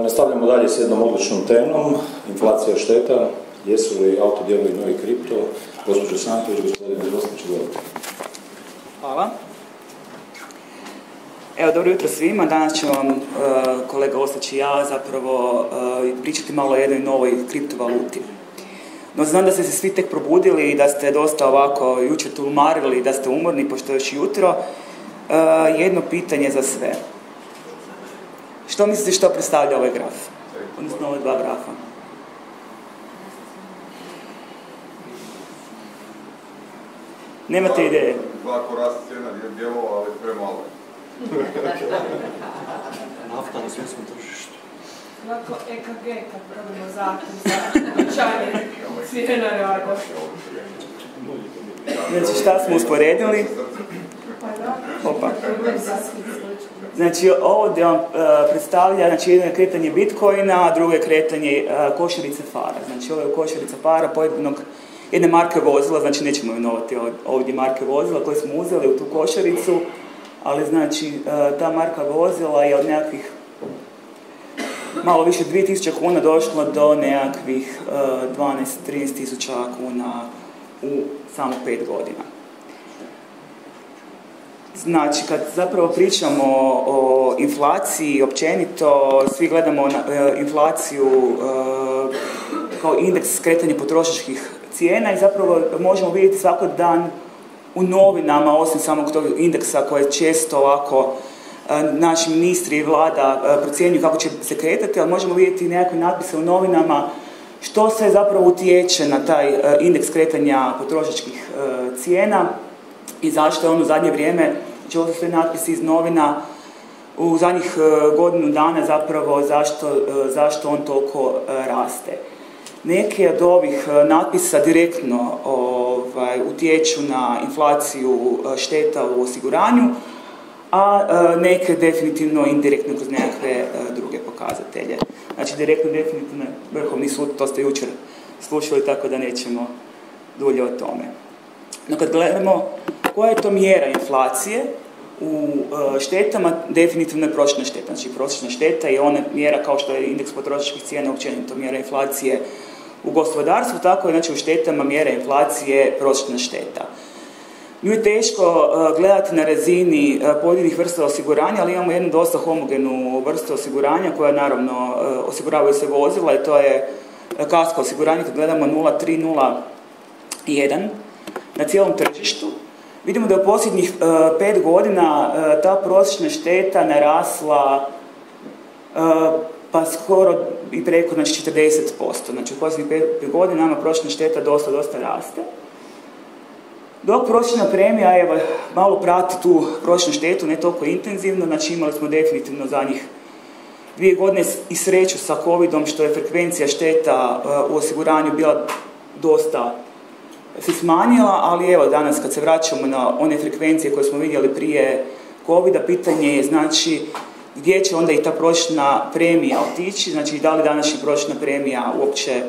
Nastavljamo dalje s jednom odličnom temom, inflacija šteta, jesu li autodijelovi novi kripto, gospođo Sanković, gospodine Milostić, izvolite. Hvala. Evo, dobro jutro svima. Danas ću vam kolega Ostojić i ja zapravo pričati malo o jednoj novoj kriptovaluti. No znam da ste se svi tek probudili i da ste dosta ovako jučer tulmarili, da ste umorni pošto je još jutro. Jedno pitanje za sve. Što mislite što predstavlja ovaj graf? Odnosno ove dva grafa. Nemate ideje? Lako rast cijena dijelova, ali premalo. Nafta na svjetskom tržištu. Lako EKG kad probimo zakon za povećanje cijena rada. Znači šta smo usporedili? Opa. Znači ovo gdje vam predstavlja, znači jedno je kretanje Bitcoina, a drugo je kretanje košarice para. Znači ovo je košarica para pojedinog jedne marke vozila, znači nećemo imenovati ovdje marke vozila koje smo uzeli u tu košaricu, ali znači ta marka vozila je od nekakvih malo više 2000 kuna došla do nekakvih 12-13 tisuća kuna u samo 5 godina. Znači, kad zapravo pričamo o inflaciji općenito, svi gledamo inflaciju kao indeks kretanja potrošačkih cijena i zapravo možemo vidjeti svaki dan u novinama, osim samog tog indeksa koje često ovako naši ministri i vlada procjenjuju kako će se kretati, ali možemo vidjeti nekakve natpise u novinama što sve zapravo utječe na taj indeks kretanja potrošačkih cijena i zašto je on u zadnje vrijeme, znači ovo su sve natpisi iz novina, u zadnjih godinu dana zapravo zašto on toliko raste. Neke od ovih natpisa direktno utječu na inflaciju šteta u osiguranju, a neke definitivno indirektno kroz nekakve druge pokazatelje. Znači direktno definitivno Vrhovni sud, to ste jučer slušali, tako da nećemo dulje o tome. No kad gledamo koja je to mjera inflacije u štetama, definitivno je prosječna šteta. Znači prosječna šteta je ona mjera kao što je indeks potrošačkih cijena, općenito mjera inflacije u gospodarstvu, tako je znači u štetama mjera inflacije prosječna šteta. Nju je teško gledati na razini pojedinih vrsta osiguranja, ali imamo jednu dosta homogenu vrstu osiguranja koja naravno osiguravaju se vozila i to je kasko osiguranje. Kad gledamo 0,301 na cijelom tržištu, vidimo da je u posljednjih 5 godina ta prosječna šteta narasla pa skoro i preko znači 40%. Znači u posljednjih 5 godina nama prosječna šteta dosta raste. Dok prosječna premija evo, malo prati tu prosječnu štetu, ne toliko intenzivno, znači imali smo definitivno zadnjih 2 godine i sreću sa covidom što je frekvencija šteta u osiguranju bila dosta se smanjila, ali evo danas kad se vraćamo na one frekvencije koje smo vidjeli prije covida, pitanje je znači gdje će onda i ta prosječna premija otići, znači da li današnja prosječna premija uopće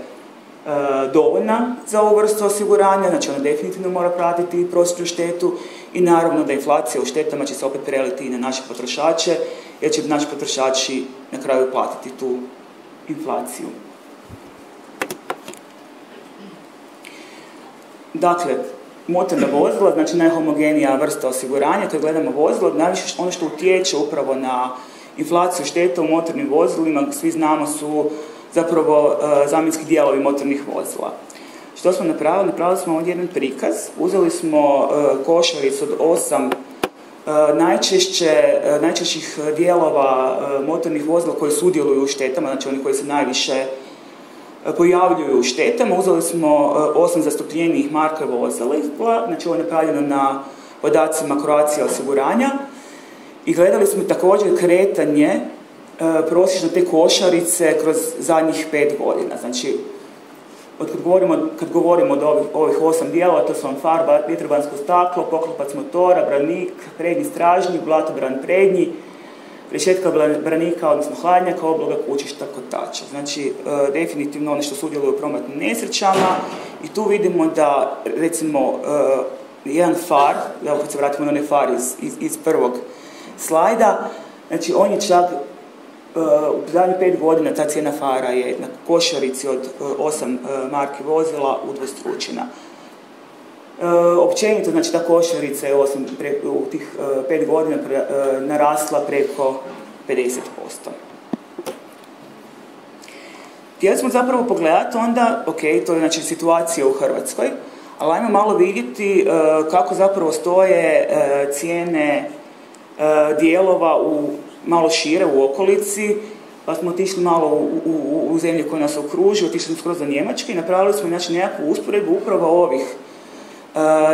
dovoljna za ovu vrstu osiguranja, znači ona definitivno mora pratiti prosječnu štetu i naravno da inflacija u štetama će se opet preliti i na naše potrošače, jer će naši potrošači na kraju platiti tu inflaciju. Dakle, motorna vozila, znači najhomogenija vrsta osiguranja, kad gledamo vozilo, najviše ono što utječe upravo na inflaciju šteta u motornim vozilima, svi znamo su zapravo zamjenski dijelovi motornih vozila. Što smo napravili? Napravili smo ovdje jedan prikaz. Uzeli smo košaricu od 8 najčešćih dijelova motornih vozila koji sudjeluju u štetama, znači oni koji se najviše pojavljuju u štetama. Uzeli smo 8 zastupljenijih marka vozila, znači ovo je napravljeno na podacima Croatia osiguranja i gledali smo također kretanje prosječno te košarice kroz zadnjih 5 godina. Znači, kad govorimo od ovih 8 dijelova, to su vam far, vjetrobransko staklo, poklopac motora, branik, prednji stražnjik, blatobran prednji, rešetka branika, odnosno hladnjaka, obloga kućišta, kotača. Znači, definitivno ono što sudjeluju u prometnim nesrećama i tu vidimo da, recimo, jedan far, evo kad se vratimo na onaj far iz prvog slajda, znači on je čak u zadnjih 5 godina ta cijena fara je na košarici od 8 marki vozila udvostručena. Općenito, znači ta košarica je u tih 5 godina narasla preko 50%. Htjeli smo zapravo pogledati onda, ok, to je znači situacija u Hrvatskoj, ali ajmo malo vidjeti kako zapravo stoje cijene dijelova malo šire u okolici, pa smo otišli malo u zemlje koje nas okružuju, otišli smo skroz do Njemačke i napravili smo znači nekakvu usporedbu upravo ovih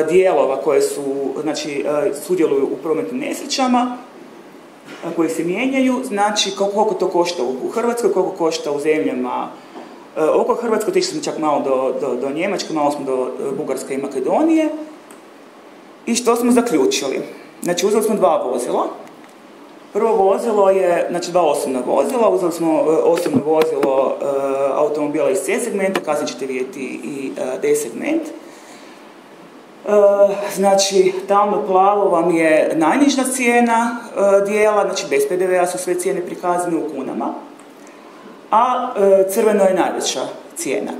dijelova koje su, znači, sudjeluju u prometnim nesrećama, koji se mijenjaju, znači koliko to košta u Hrvatskoj, koliko košta u zemljama oko Hrvatske, otišli smo čak malo do Njemačke, malo smo do Bugarske i Makedonije. I što smo zaključili? Znači, uzeli smo 2 vozila. Prvo vozilo je, znači 2 osobna vozila, uzeli smo osobno vozilo automobila iz C segmenta, kasnije ćete vidjeti i D segment. Znači, tamno plavo vam je najniža cijena dijela, znači bez PDV-a su sve cijene prikazane u kunama, a crveno je najveća cijena.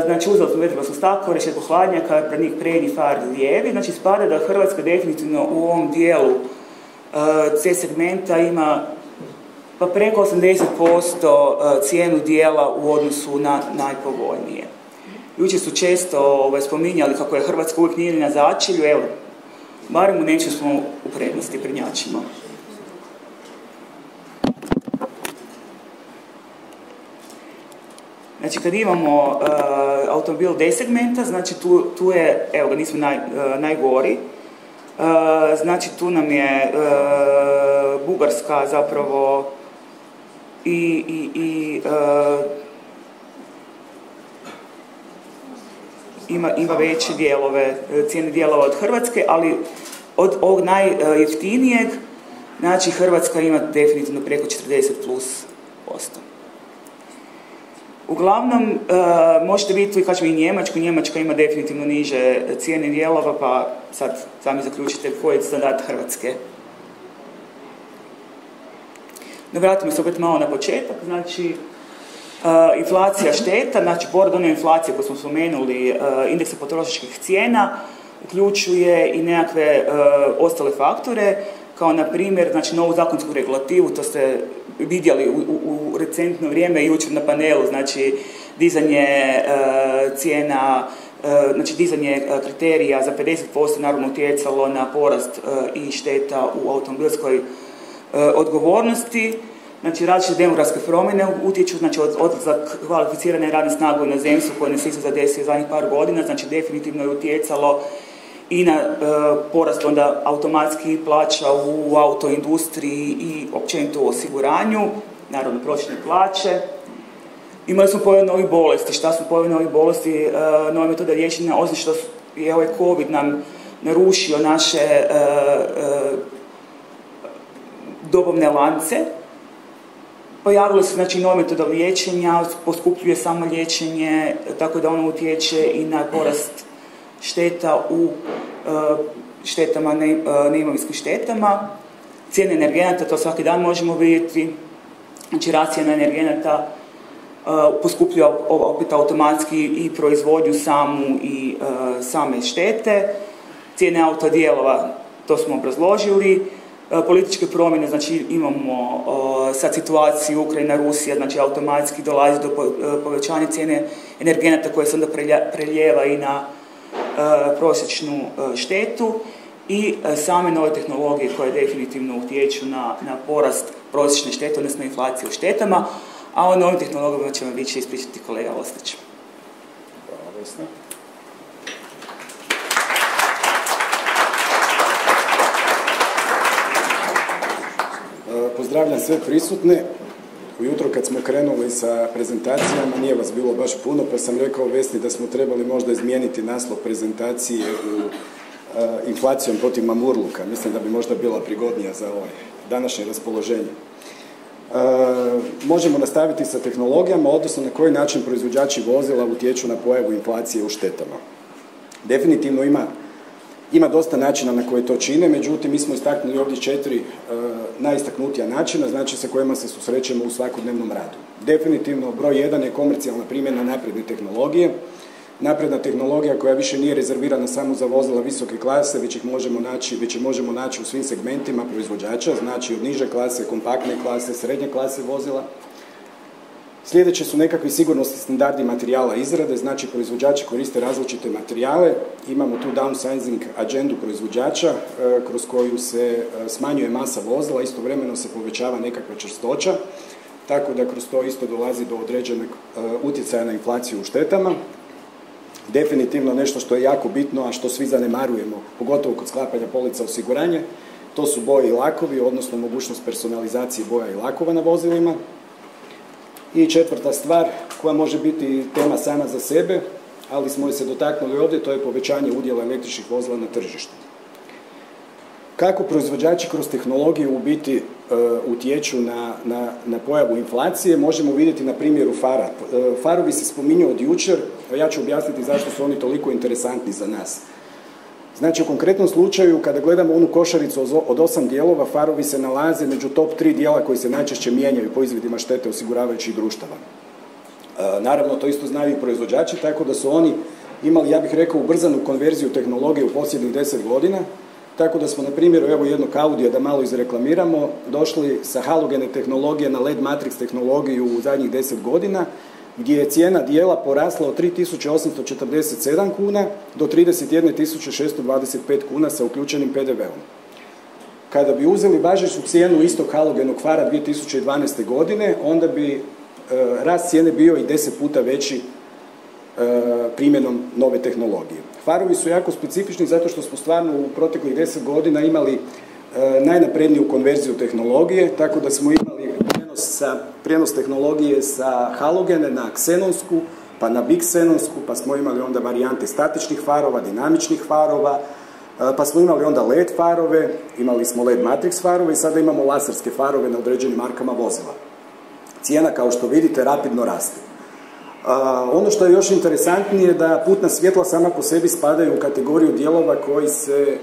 Znači, uzeli smo vetrobransko staklo, rešetku hladnjaka, branik prednji, far lijevi, znači spada da Hrvatska definitivno u ovom dijelu C segmenta ima pa preko 80% cijenu dijela u odnosu na najpovoljnije. Jučer su često spominjali kako je Hrvatska uvijek nije na začelju, evo, barem u nečem smo u prednosti, prednjačimo. Znači, kad imamo automobil D segmenta, znači tu je, evo ga, nismo najgori, znači tu nam je Bugarska zapravo ima veće dijelove, cijene dijelova od Hrvatske, ali od ovog najjeftinijeg, znači Hrvatska ima definitivno preko 40+%. Uglavnom, možete vidjeti, kažemo i Njemačka ima definitivno niže cijene dijelova, pa sad sami zaključite koji je standard Hrvatske. No, vratimo se opet malo na početak, znači inflacija šteta, znači pored one inflacije koju smo spomenuli, indeksa potrošačkih cijena, uključuje i nekakve ostale faktore, kao na primjer, znači novu zakonsku regulativu, to ste vidjeli u recentno vrijeme, jučer na panelu, znači dizanje cijena, znači dizanje kriterija za 50% naravno utjecalo na porast i šteta u automobilskoj odgovornosti. Znači, različite demografske promjene utječu, znači odlazak kvalificirane radne snage u inozemstvu koje nas isto zadesio zadnjih par godina, znači definitivno je utjecalo i na porast onda automatski plaća u autoindustriji i općenito u osiguranju, naravno prosječne plaće. Imali smo pojavu novih bolesti. Šta su pojavu novih bolesti? Nove metode liječenja, osim što je ovaj COVID nam narušio naše dobavne lance. Pojavile su znači nove metode liječenja, poskupljuje samo liječenje, tako da ono utječe i na porast šteta u štetama, neimovinskim štetama. Cijene energenata, to svaki dan možemo vidjeti. Znači, rast cijena energenata poskupljuje opet automatski i proizvodnju samu i same štete. Cijene autodijelova, to smo obrazložili. Političke promjene, znači imamo sad situaciju Ukrajina, Rusija, znači automatski dolazi do povećanja cijene energenata koje se onda preljeva i na prosječnu štetu i same nove tehnologije koje definitivno utječu na porast prosječne štete, odnosno inflacije u štetama, a o novim tehnologijama ćemo više ispričati kolega Ostić. Hvala, Vesna. Pozdravljam sve prisutne. Ujutro kad smo krenuli sa prezentacijama nije vas bilo baš puno, pa sam rekao Vesni da smo trebali možda izmijeniti naslov prezentacije u inflacijom protiv mamurluka. Mislim da bi možda bila prigodnija za ovo današnje raspoloženje. Možemo nastaviti sa tehnologijama, odnosno na koji način proizvođači vozila utječu na pojavu inflacije u štetama. Definitivno ima Ima dosta načina na koje to čine, međutim, mi smo istaknuli ovdje 4 najistaknutija načina, znači sa kojima se susrećemo u svakodnevnom radu. Definitivno, broj 1 je komercijalna primjena napredne tehnologije. Napredna tehnologija koja više nije rezervirana samo za vozila visoke klase, već je možemo naći u svim segmentima proizvođača, znači od niže klase, kompaktne klase, srednje klase vozila. Sljedeće su nekakvi sigurnosni standardi materijala izrade, znači proizvođači koriste različite materijale. Imamo tu downsizing agendu proizvođača kroz koju se smanjuje masa vozila, istovremeno se povećava nekakva čvrstoća, tako da kroz to isto dolazi do određenog utjecaja na inflaciju u štetama. Definitivno nešto što je jako bitno, a što svi zanemarujemo, pogotovo kod sklapanja polica osiguranja, to su boje i lakovi, odnosno mogućnost personalizacije boja i lakova na vozilima. I 4. stvar, koja može biti tema sama za sebe, ali smo je se dotaknuli ovdje, to je povećanje udjela električnih vozila na tržištu. Kako proizvođači kroz tehnologiju u biti utječu na pojavu inflacije, možemo vidjeti na primjeru fara. Farovi se spominju od jučer, a ja ću objasniti zašto su oni toliko interesantni za nas. Znači, u konkretnom slučaju, kada gledamo onu košaricu od 8 dijelova, farovi se nalaze među top 3 dijela koji se najčešće mijenjaju po izvidima štete osiguravajućih društava. Naravno, to isto znaju i proizvođači, tako da su oni imali, ja bih rekao, ubrzanu konverziju tehnologije u posljednjih 10 godina, tako da smo, na primjeru, evo jednog Audija, da malo izreklamiramo, došli sa halogene tehnologije na LED matrix tehnologiju u zadnjih 10 godina, gdje je cijena dijela porasla od 3.847 kuna do 31.625 kuna sa uključenim PDV-om. Kada bi uzeli važeću cijenu istog halogenog fara 2012. godine, onda bi rast cijene bio i 10 puta veći primjenom nove tehnologije. Farovi su jako specifični zato što smo stvarno u proteklih 10 godina imali najnapredniju konverziju tehnologije, tako da smo imali prijenos tehnologije sa halogene na ksenonsku, pa na biksenonsku, pa smo imali onda varijante statičnih farova, dinamičnih farova, pa smo imali onda LED farove, imali smo LED matrix farove i sada imamo laserske farove na određenim markama vozila. Cijena, kao što vidite, rapidno raste. Ono što je još interesantnije je da putna svjetla sama po sebi spadaju u kategoriju dijelova koji se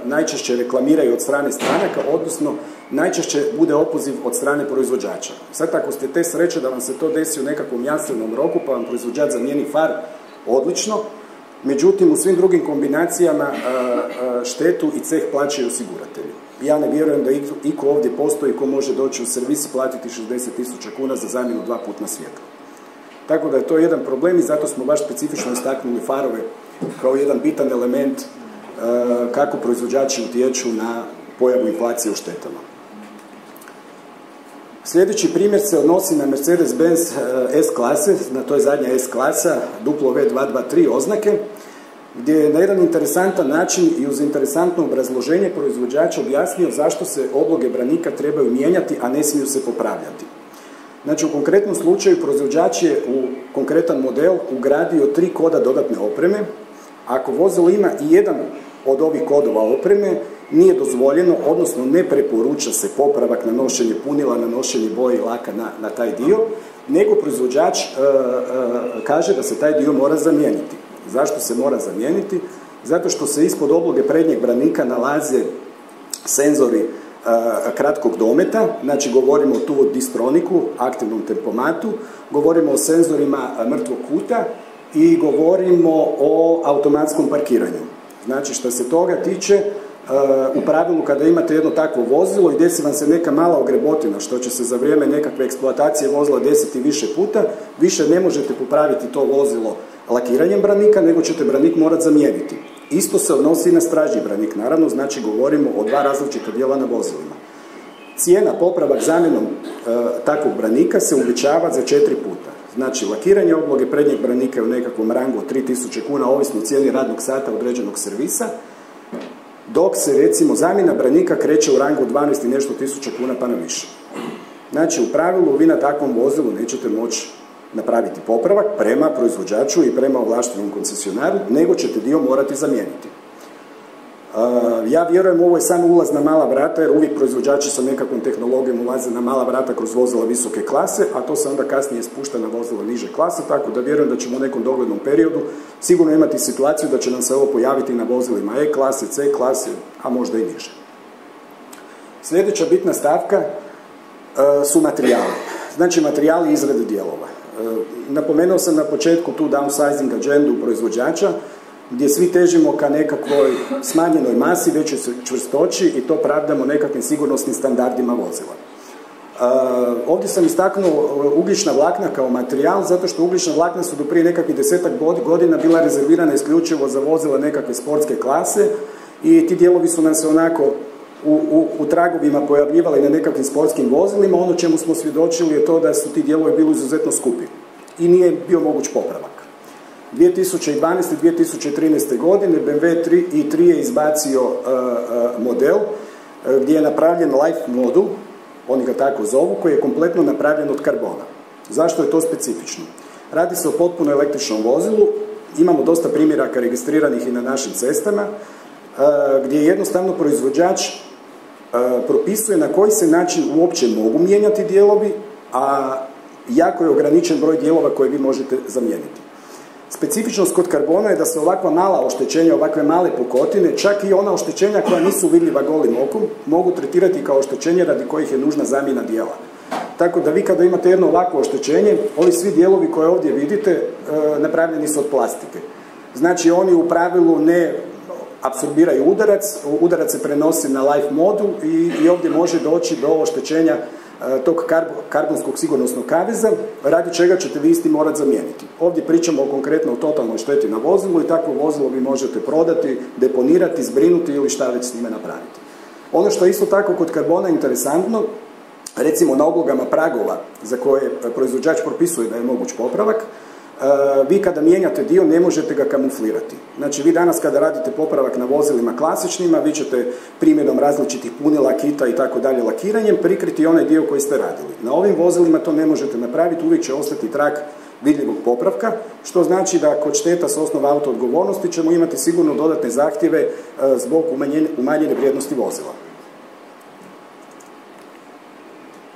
najčešće reklamiraju od strane stranaka, odnosno najčešće bude opoziv od strane proizvođača. Sad, ako ste te sreće da vam se to desi u nekakvom jasnom roku, pa vam proizvođač zamijeni far, odlično, međutim u svim drugim kombinacijama štetu i ceh plaćaju osiguratelji. Ja ne vjerujem da iko ovdje postoji ko može doći u servis i platiti 60.000 kuna za zamjenu 2 putna svjetla. Tako da je to jedan problem i zato smo baš specifično istaknuli farove kao jedan bitan element kako proizvođači utječu na pojavu inflacije u štetama. Sljedeći primjer se odnosi na Mercedes-Benz S-klase, to je zadnja S-klasa, W223 oznake, gdje je na jedan interesantan način i uz interesantno obrazloženje proizvođač objasnio zašto se obloge branika trebaju mijenjati, a ne smiju se popravljati. Znači, u konkretnom slučaju proizvođač je u konkretan model ugradio 3 koda dodatne opreme. Ako vozilo ima i jedan od ovih kodova opreme, nije dozvoljeno, odnosno ne preporuča se popravak na nošenje punila, na nošenje boje i laka na taj dio, nego proizvođač kaže da se taj dio mora zamijeniti. Zašto se mora zamijeniti? Zato što se ispod obloge prednjeg branika nalaze senzori kratkog dometa, znači govorimo tu o distroniku, aktivnom tempomatu, govorimo o senzorima mrtvog kuta i govorimo o automatskom parkiranju. Znači, što se toga tiče, u pravilu kada imate jedno takvo vozilo i desi vam se neka mala ogrebotina, što će se za vrijeme nekakve eksploatacije vozila desiti više puta, više ne možete popraviti to vozilo lakiranjem branika, nego ćete branik morati zamijeniti. Isto se odnosi i na stražnji branik, naravno, znači govorimo o 2 različita dijela na vozilima. Cijena popravak zamjenom takvog branika se uvećava za 4 puta. Znači, lakiranje obloge prednjeg branika je u nekakvom rangu od 3000 kuna, ovisno o cijeni radnog sata određenog servisa, dok se, recimo, zamjena branika kreće u rangu 12 i nešto tisuća kuna pa na više. Znači, u pravilu vi na takvom vozilu nećete moći napraviti popravak prema proizvođaču i prema ovlaštenom koncesionaru, nego ćete dio morati zamijeniti. Ja vjerujem ovo je samo ulaz na mala vrata, jer uvijek proizvođači sa nekakvom tehnologijom ulaze na mala vrata kroz vozila visoke klase, a to se onda kasnije spušta na vozila niže klase, tako da vjerujem da ćemo u nekom doglednom periodu sigurno imati situaciju da će nam se ovo pojaviti na vozilima E klase, C klase, a možda i niže. Sljedeća bitna stavka su materijali. Znači materijali izrade dijelova. Napomenuo sam na početku tu downsizing agendu proizvođača, gdje svi težimo ka nekakvoj smanjenoj masi, većoj čvrstoći i to pravdamo nekakvim sigurnosnim standardima vozila. Ovdje sam istaknuo ugljična vlakna kao materijal, zato što ugljična vlakna su do prije nekakvih 10-ak godina bila rezervirana isključivo za vozila nekakve sportske klase i ti dijelovi su nam se onako u tragovima pojavljivali na nekakvim sportskim vozilima. Ono čemu smo svjedočili je to da su ti dijelovi bili izuzetno skupi i nije bio moguć popravak. 2012. i 2013. godine BMW 3 je izbacio model gdje je napravljen life modul, oni ga tako zovu, koji je kompletno napravljen od karbona. Zašto je to specifično? Radi se o potpuno električnom vozilu, imamo dosta primjeraka registriranih i na našim cestama, gdje jednostavno proizvođač propisuje na koji se način uopće mogu mijenjati dijelovi, a jako je ograničen broj dijelova koje vi možete zamijeniti. Specifičnost kod karbona je da se ovakva mala oštećenja, ovakve male pukotine, čak i ona oštećenja koja nisu vidljiva golim okom, mogu tretirati kao oštećenje radi kojih je nužna zamjena dijela. Tako da vi kada imate jedno ovakvo oštećenje, ovi svi dijelovi koje ovdje vidite napravljeni su od plastike. Znači oni u pravilu ne apsorbiraju udarac, udarac se prenosi na life modul i ovdje može doći do oštećenja tog karbonskog sigurnosnog kaveza, radi čega ćete vi isti morati zamijeniti. Ovdje pričamo konkretno o totalnoj šteti na vozilu i takvo vozilo vi možete prodati, deponirati, zbrinuti ili šta već s njime napraviti. Ono što je isto tako kod karbona interesantno, recimo na oblogama pragova za koje proizvođač propisuje da je moguć popravak, vi kada mijenjate dio ne možete ga kamuflirati. Znači vi danas kada radite popravak na vozilima klasičnima, vi ćete primjenom različitih punila, kita i tako dalje lakiranjem prikriti onaj dio koji ste radili. Na ovim vozilima to ne možete napraviti, uvijek će ostati trag vidljivog popravka, što znači da kod šteta s osnova auto odgovornosti ćemo imati sigurno dodatne zahtjeve zbog umanjene vrijednosti vozila.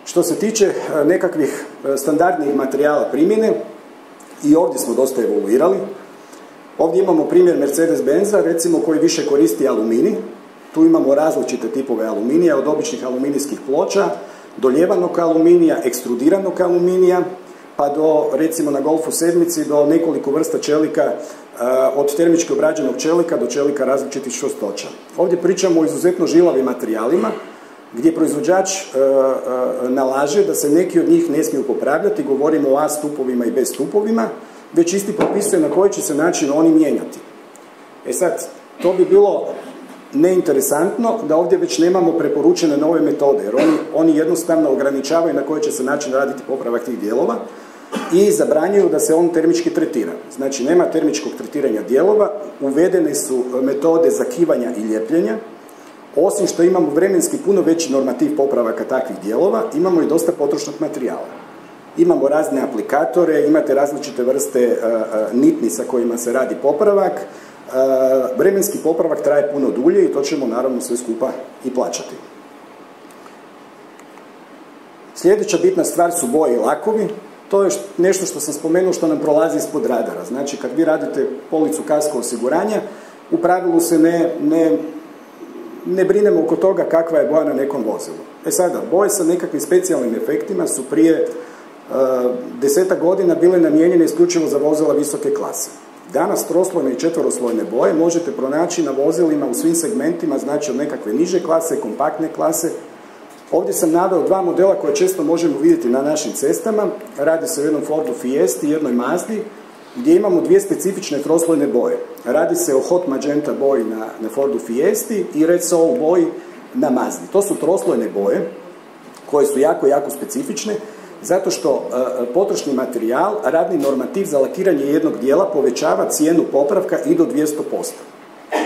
Što se tiče nekakvih standardnih materijala primjene, i ovdje smo dosta evoluirali. Ovdje imamo primjer Mercedes-Benza, recimo, koji više koristi aluminij. Tu imamo različite tipove aluminija, od običnih aluminijskih ploča, do ljevanog aluminija, ekstrudiranog aluminija, pa do, recimo na Golfu 7, do nekoliko vrsta čelika, od termički obrađenog čelika do čelika različitih čvrstoća. Ovdje pričamo o izuzetno žilavim materijalima, gdje proizvođač nalaže da se neki od njih ne smiju popravljati, govorimo o A stupovima i B stupovima, već isti propisuje na koji će se način oni mijenjati. E sad, to bi bilo neinteresantno da ovdje već nemamo preporučene nove metode, jer oni jednostavno ograničavaju na koji će se način raditi popravak tih dijelova i zabranjuju da se on termički tretira. Znači, nema termičkog tretiranja dijelova, uvedene su metode zakivanja i ljepljenja. Osim što imamo vremenski puno veći normativ popravaka takvih dijelova, imamo i dosta potrošnog materijala. Imamo razne aplikatore, imate različite vrste nitni sa kojima se radi popravak. Vremenski popravak traje puno dulje i to ćemo naravno sve skupa i plaćati. Sljedeća bitna stvar su boje i lakovi. To je nešto što sam spomenuo što nam prolazi ispod radara. Znači, kad vi radite policu kasko osiguranja, u pravilu se ne brinemo oko toga kakva je boja na nekom vozilu. E sada, boje sa nekakvim specijalnim efektima su prije 10 godina bile namijenjene isključivo za vozila visoke klase. Danas troslojne i četveroslojne boje možete pronaći na vozilima u svim segmentima, znači od nekakve niže klase, kompaktne klase. Ovdje sam naveo dva modela koje često možemo vidjeti na našim cestama. Radi se o jednom Fordu Fiesti i jednoj Mazdi, gdje imamo dvije specifične troslojne boje. Radi se o Hot Magenta boji na Fordu Fiesti i Red Soul boji na Mazdi. To su troslojne boje koje su jako, jako specifične, zato što potrošni materijal, radni normativ za lakiranje jednog dijela povećava cijenu popravka i do 200%.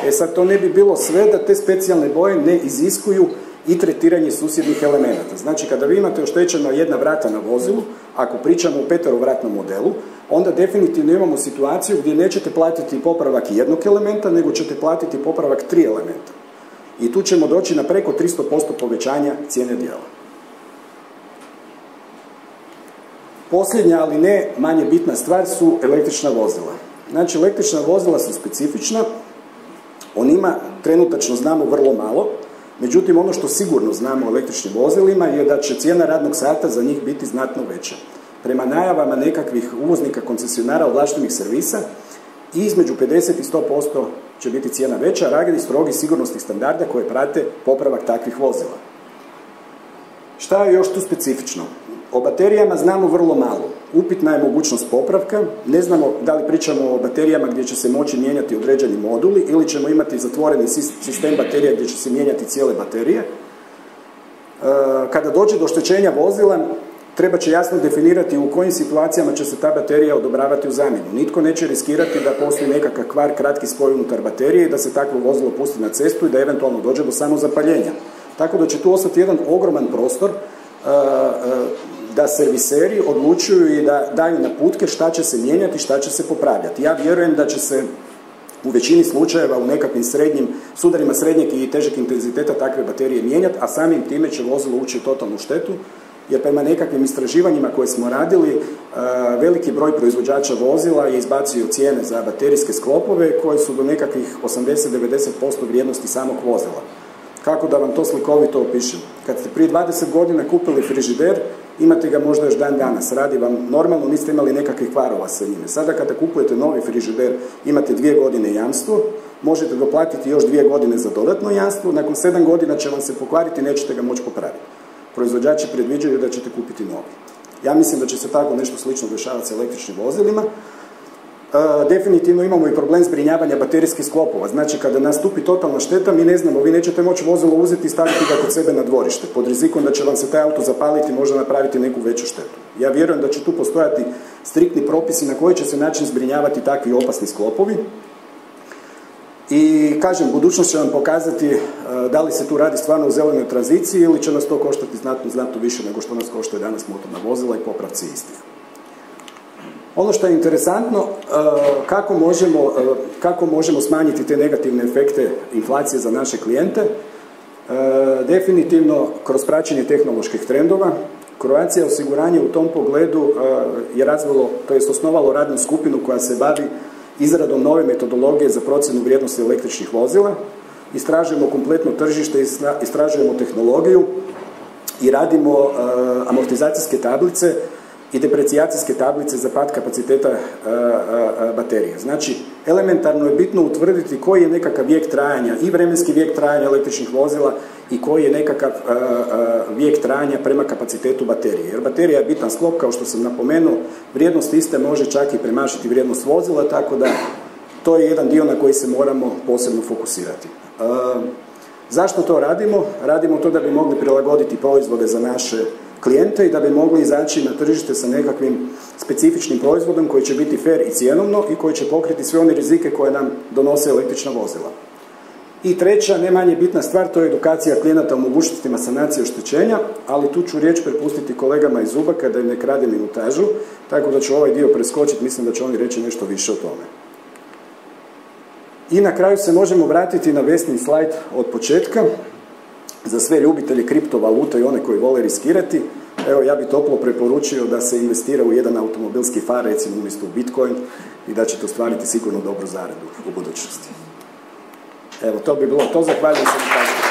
E sad, to ne bi bilo sve da te specijalne boje ne iziskuju i tretiranje susjednih elemenata. Znači, kada vi imate oštećena jedna vrata na vozilu, ako pričamo o peterovratnom modelu, onda definitivno imamo situaciju gdje nećete platiti popravak jednog elementa, nego ćete platiti popravak 3 elementa. i tu ćemo doći na preko 300% povećanja cijene dijela. Posljednja, ali ne manje bitna stvar, su električna vozila. Znači, električna vozila su specifična, o njima trenutačno znamo vrlo malo, međutim, ono što sigurno znamo o električnim vozilima je da će cijena radnog sata za njih biti znatno veća. Prema najavama nekakvih uvoznika, koncesionara, ovlaštenih servisa, između 50 i 100% će biti cijena veća, radi strogih sigurnosnih standarda koje prate popravak takvih vozila. Šta je još tu specifično? O baterijama znamo vrlo malo. Upitna je mogućnost popravka, ne znamo da li pričamo o baterijama gdje će se moći mijenjati određeni moduli ili ćemo imati zatvoreni sistem baterija gdje će se mijenjati cijele baterije. Kada dođe do oštećenja vozila, treba će jasno definirati u kojim situacijama će se ta baterija odobravati u zamjenu. Nitko neće riskirati da postoji nekakav kvar, kratki spoj unutar baterije i da se takvo vozilo pusti na cestu i da eventualno dođe do samozapaljenja. Tako da će tu ostati jedan ogroman prostor da serviseri odlučuju i da daju naputke šta će se mijenjati, šta će se popravljati. Ja vjerujem da će se u većini slučajeva u nekakvim sudarima srednjeg i težeg intenziteta takve baterije mijenjati, a samim time će vozilo ući u totalnu štetu, jer prema nekakvim istraživanjima koje smo radili, veliki broj proizvođača vozila je izbacio cijene za baterijske sklopove koje su do nekakvih 80-90% vrijednosti samog vozila. Kako da vam to slikovito opišem? Kad ste prije 20 godina kupili frižider, imate ga možda još dan danas, radi vam normalno, niste imali nekakvih kvarova sa njime. Sada kada kupujete novi frižider, imate 2 godine jamstvo, možete doplatiti još 2 godine za dodatno jamstvo, nakon 7 godina će vam se pokvariti i nećete ga moći popraviti. Proizvođači predviđaju da ćete kupiti novi. Ja mislim da će se tako nešto slično dešavati sa električnim vozilima. Definitivno imamo i problem zbrinjavanja baterijskih sklopova. Znači, kada nastupi totalna šteta, mi ne znamo, vi nećete moći vozilo uzeti i staviti ga kod sebe na dvorište, pod rizikom da će vam se taj auto zapaliti i možda napraviti neku veću štetu. Ja vjerujem da će tu postojati striktni propisi na koji će se način zbrinjavati takvi opasni sklopovi. I, kažem, budućnost će vam pokazati da li se tu radi stvarno o zelenoj tranziciji ili će nas to koštati znatno više nego što nas koštaju danas motorna vozila i popravci istih. Ono što je interesantno, kako možemo smanjiti te negativne efekte inflacije za naše klijente, definitivno kroz praćenje tehnoloških trendova. Croatia osiguranje u tom pogledu je razvilo, to jest osnovalo radnu skupinu koja se bavi izradom nove metodologije za procjenu vrijednosti električnih vozila. Istražujemo kompletno tržište, istražujemo tehnologiju i radimo amortizacijske tablice i deprecijacijske tablice za pad kapaciteta baterije. Znači, elementarno je bitno utvrditi koji je nekakav vijek trajanja i vremenski vijek trajanja električnih vozila i koji je nekakav vijek trajanja prema kapacitetu baterije. Jer baterija je bitan sklop, kao što sam napomenuo, vrijednost iste može čak i premašiti vrijednost vozila, tako da to je jedan dio na koji se moramo posebno fokusirati. Zašto to radimo? Radimo to da bi mogli prilagoditi proizvode za naše klijente i da bi mogli izaći na tržište sa nekakvim specifičnim proizvodom koji će biti fair i cjenovno i koji će pokriti sve one rizike koje nam donose električna vozila. I treća, ne manje bitna stvar, to je edukacija klijenata o mogućnostima sanacije oštećenja, ali tu ću riječ prepustiti kolegama iz Zubaka da im ne krade minutažu, tako da ću ovaj dio preskočiti, mislim da će oni reći nešto više o tome. I na kraju se možemo vratiti na Vesnin slajd od početka. Za sve ljubitelje kriptovaluta i one koji vole riskirati, evo, ja bih toplo preporučio da se investira u jedan automobilski far, recimo umjesto u Bitcoin, i da ćete ostvariti sigurno dobru zaradu u budućnosti. Evo, to bi bilo to, zahvaljujem se na pažnji.